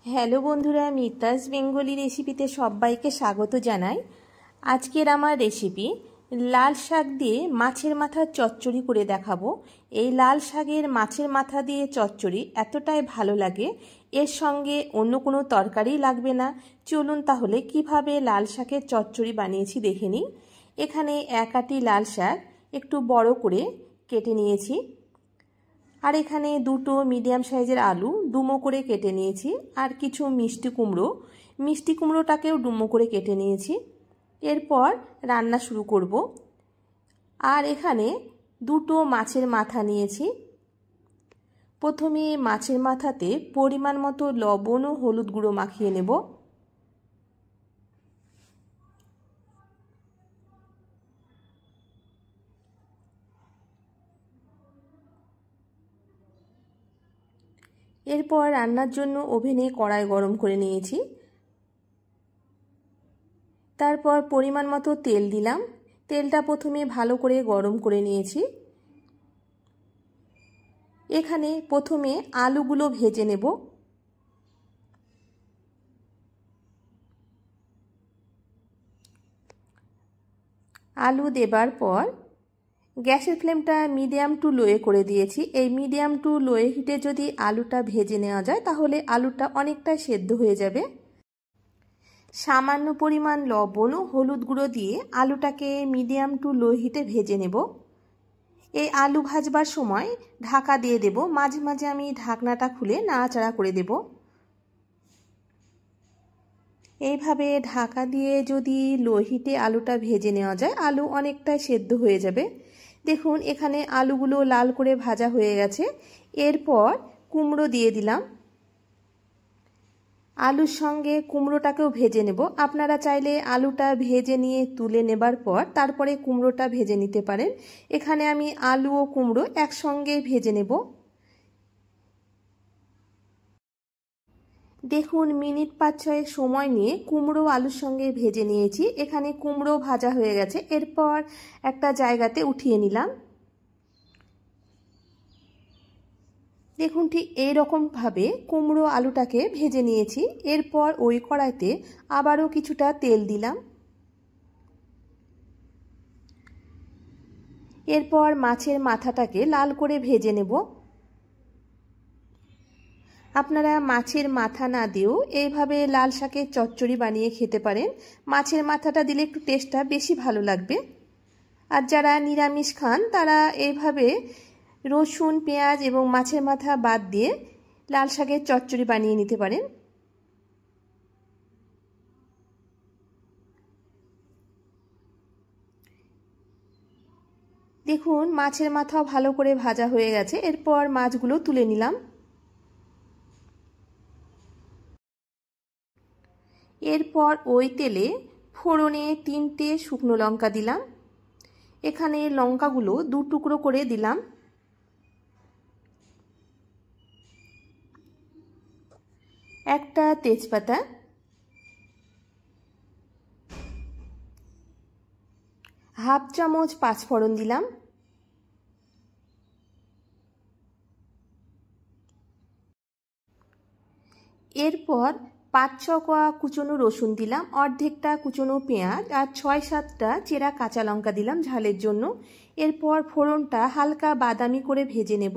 Hello বন্ধুরা, Mita's Bengali রেসিপিতে সবাইকে স্বাগত জানাই। আজকের আমার রেসিপি লাল শাক দিয়ে মাছের মাথার চচ্চড়ি করে দেখাবো। এই লাল শাকের মাছের মাথা দিয়ে চচ্চড়ি এতটাই ভালো লাগে, এর সঙ্গে অন্য কোনো তরকারি লাগবে না। চলুন তাহলে কিভাবে লাল শাকের চচ্চড়ি বানিয়েছি দেখে নিই। এখানে এক আটি লাল শাক একটু বড় করে কেটে নিয়েছি, আর এখানে দুটো মিডিয়াম সাইজের আলু ডুমো করে কেটে নিয়েছি, আর কিছু মিষ্টি কুমড়োটাকেও ডুমো করে কেটে নিয়েছি। এরপর রান্না শুরু করব। আর এখানে দুটো মাছের মাথা নিয়েছি। প্রথমে মাছের মাথাতে পরিমাণ মতো লবণ ও হলুদ গুঁড়ো মাখিয়ে নেব। এরপর রান্নার জন্য ওভেনে কড়াই গরম করে নিয়েছি। তারপর পরিমাণ মতো তেল দিলাম। তেলটা প্রথমে ভালো করে গরম করে নিয়েছি। এখানে প্রথমে আলুগুলো ভেজে নেব। আলু দেবার পর গ্যাসের ফ্লেমটা মিডিয়াম টু লোয়ে করে দিয়েছি। এই মিডিয়াম টু লোয়ে হিটে যদি আলুটা ভেজে নেওয়া যায় তাহলে আলুটা অনেকটাই সেদ্ধ হয়ে যাবে। সামান্য পরিমাণ লবণ ও হলুদ গুঁড়ো দিয়ে আলুটাকে মিডিয়াম টু লো হিটে ভেজে নেব। এই আলু ভাজবার সময় ঢাকা দিয়ে দেব। মাঝে মাঝে আমি ঢাকনাটা খুলে নাড়াচাড়া করে দেব। এইভাবে ঢাকা দিয়ে যদি লো হিটে আলুটা ভেজে নেওয়া যায় আলু অনেকটাই সেদ্ধ হয়ে যাবে। দেখুন এখানে আলুগুলো লাল করে ভাজা হয়ে গেছে। এরপর কুমড়ো দিয়ে দিলাম। আলুর সঙ্গে কুমড়োটাকেও ভেজে নেব। আপনারা চাইলে আলুটা ভেজে নিয়ে তুলে নেবার পর তারপরে কুমড়োটা ভেজে নিতে পারেন। এখানে আমি আলু ও কুমড়ো একসঙ্গে ভেজে নেব। দেখুন মিনিট 5-6 সময় নিয়ে কুমড়ো আলুর সঙ্গে ভেজে নিয়েছি। এখানে কুমড়ো ভাজা হয়ে গেছে। এরপর একটা জায়গাতে উঠিয়ে নিলাম। দেখুন ঠিক এইরকমভাবে কুমড়ো আলুটাকে ভেজে নিয়েছি। এরপর ওই কড়াইতে আবারও কিছুটা তেল দিলাম। এরপর মাছের মাথাটাকে লাল করে ভেজে নেব। আপনারা মাছের মাথা না দিয়েও এইভাবে লাল শাকের চচ্চড়ি বানিয়ে খেতে পারেন। মাছের মাথাটা দিলে একটু টেস্টটা বেশি ভালো লাগবে। আর যারা নিরামিষ খান তারা এইভাবে রসুন, পেঁয়াজ এবং মাছের মাথা বাদ দিয়ে লাল শাকের চচ্চড়ি বানিয়ে নিতে পারেন। দেখুন মাছের মাথাও ভালো করে ভাজা হয়ে গেছে। এরপর মাছগুলো তুলে নিলাম। এরপর ওই তেলে ফোড়নে 3টে শুকনো লঙ্কা দিলাম। এখানে লঙ্কাগুলো 2 টুকরো করে দিলাম। একটা তেজপাতা, হাফ চামচ পাঁচফোড়ন দিলাম। এরপর 5-6 কোয়া কুচনো রসুন দিলাম, অর্ধেকটা কুচনো পেঁয়াজ আর 6-7টা চেরা কাঁচা লঙ্কা দিলাম ঝালের জন্য। এরপর ফোড়নটা হালকা বাদামি করে ভেজে নেব।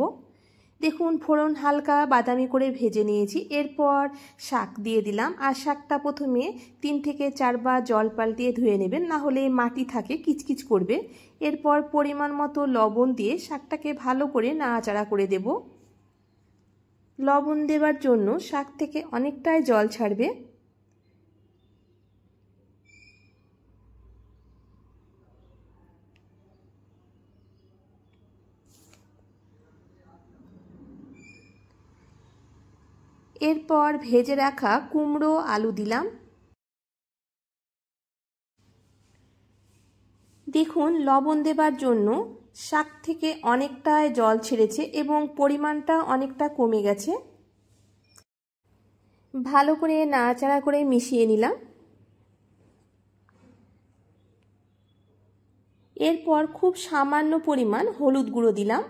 দেখুন ফোড়ন হালকা বাদামি করে ভেজে নিয়েছি। এরপর শাক দিয়ে দিলাম। আর শাকটা প্রথমে 3 থেকে 4 বার জল পাল্টিয়ে ধুয়ে নেবেন, না হলে মাটি থাকে কিচকিচ করবে। এরপর পরিমাণ মতো লবণ দিয়ে শাকটাকে ভালো করে নাড়াচাড়া করে দেব। লবণ দেওয়ার জন্য শাক থেকে অনেকটাই জল ছাড়বে। এরপর ভেজে রাখা কুমড়ো আলু দিলাম। দেখুন লবণ দেবার জন্য শাক থেকে অনেকটাই জল ছেড়েছে এবং পরিমাণটা অনেকটা কমে গেছে। ভালো করে নাড়াচাড়া করে মিশিয়ে নিলাম। এরপর খুব সামান্য পরিমাণ হলুদ গুঁড়ো দিলাম।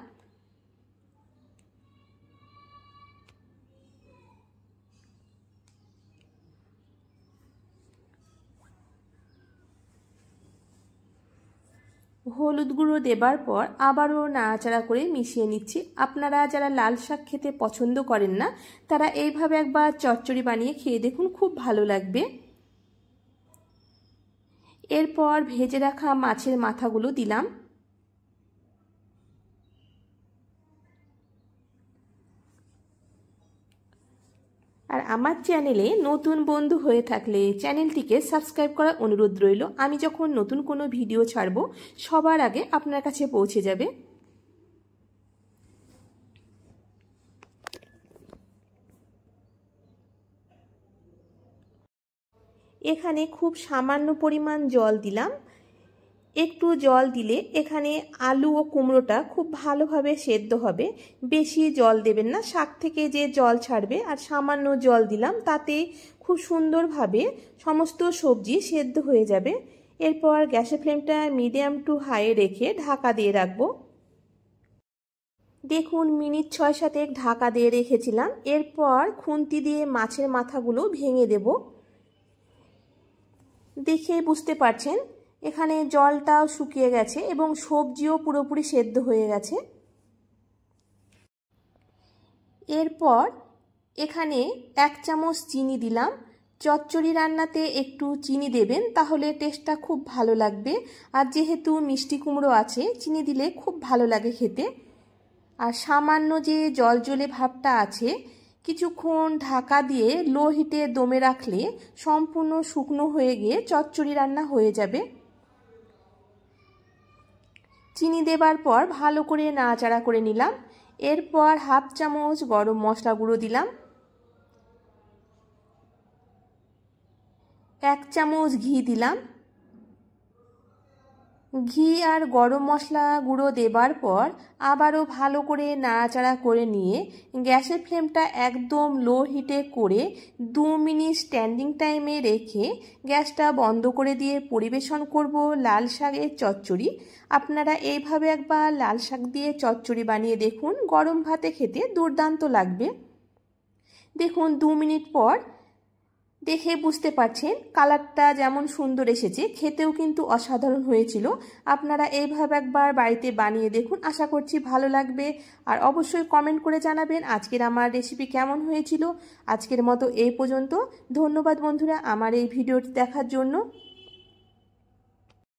হলুদ গুঁড়ো দেবার পর আবারও নাড়াচাড়া করে মিশিয়ে নিচ্ছি। আপনারা যারা লাল শাক খেতে পছন্দ করেন না তারা এইভাবে একবার চচ্চড়ি বানিয়ে খেয়ে দেখুন, খুব ভালো লাগবে। এরপর ভেজে রাখা মাছের মাথাগুলো দিলাম। আর আমার চ্যানেলে নতুন বন্ধু হয়ে থাকলে চ্যানেলটিকে সাবস্ক্রাইব করার অনুরোধ রইল। আমি যখন নতুন কোনো ভিডিও ছাড়ব সবার আগে আপনার কাছে পৌঁছে যাবে। এখানে খুব সামান্য পরিমাণ জল দিলাম। একটু জল দিলে এখানে আলু ও কুমড়োটা খুব ভালোভাবে সেদ্ধ হবে। বেশি জল দেবেন না, শাক থেকে যে জল ছাড়বে। আর সামান্য জল দিলাম, তাতে খুব সুন্দরভাবে সমস্ত সবজি সেদ্ধ হয়ে যাবে। এরপর গ্যাসের ফ্লেমটা মিডিয়াম টু হাই রেখে ঢাকা দিয়ে রাখবো। দেখুন মিনিট 6-7 ঢাকা দিয়ে রেখেছিলাম। এরপর খুন্তি দিয়ে মাছের মাথাগুলো ভেঙে দেব। দেখে বুঝতে পারছেন এখানে জলটাও শুকিয়ে গেছে এবং সবজিও পুরোপুরি সেদ্ধ হয়ে গেছে। এরপর এখানে 1 চামচ চিনি দিলাম। চচ্চড়ি রান্নাতে একটু চিনি দেবেন, তাহলে টেস্টটা খুব ভালো লাগবে। আর যেহেতু মিষ্টি কুমড়ো আছে, চিনি দিলে খুব ভালো লাগে খেতে। আর সামান্য যে জলজলে ভাবটা আছে, কিছুক্ষণ ঢাকা দিয়ে লো হিটে দমে রাখলে সম্পূর্ণ শুকনো হয়ে গিয়ে চচ্চড়ি রান্না হয়ে যাবে। চিনি দেবার পর ভালো করে নাড়াচাড়া করে নিলাম। এরপর 1/2 চামচ গরম মশলা গুঁড়ো দিলাম, 1 চামচ ঘি দিলাম। ঘি আর গরম মশলা গুঁড়ো দেবার পর আবারও ভালো করে নাড়াচাড়া করে নিয়ে গ্যাসের ফ্লেমটা একদম লো হিটে করে 2 মিনিট স্ট্যান্ডিং টাইমে রেখে গ্যাসটা বন্ধ করে দিয়ে পরিবেশন করব লাল শাকের চচ্চড়ি। আপনারা এইভাবে একবার লাল শাক দিয়ে চচ্চড়ি বানিয়ে দেখুন, গরম ভাতে খেতে দুর্দান্ত লাগবে। দেখুন 2 মিনিট পর দেখে বুঝতে পারছেন কালারটা যেমন সুন্দর এসেছে, খেতেও কিন্তু অসাধারণ হয়েছিল। আপনারা এইভাবে একবার বাড়িতে বানিয়ে দেখুন, আশা করছি ভালো লাগবে। আর অবশ্যই কমেন্ট করে জানাবেন আজকের আমার রেসিপি কেমন হয়েছিল। আজকের মতো এই পর্যন্ত। ধন্যবাদ বন্ধুরা আমার এই ভিডিওটি দেখার জন্য।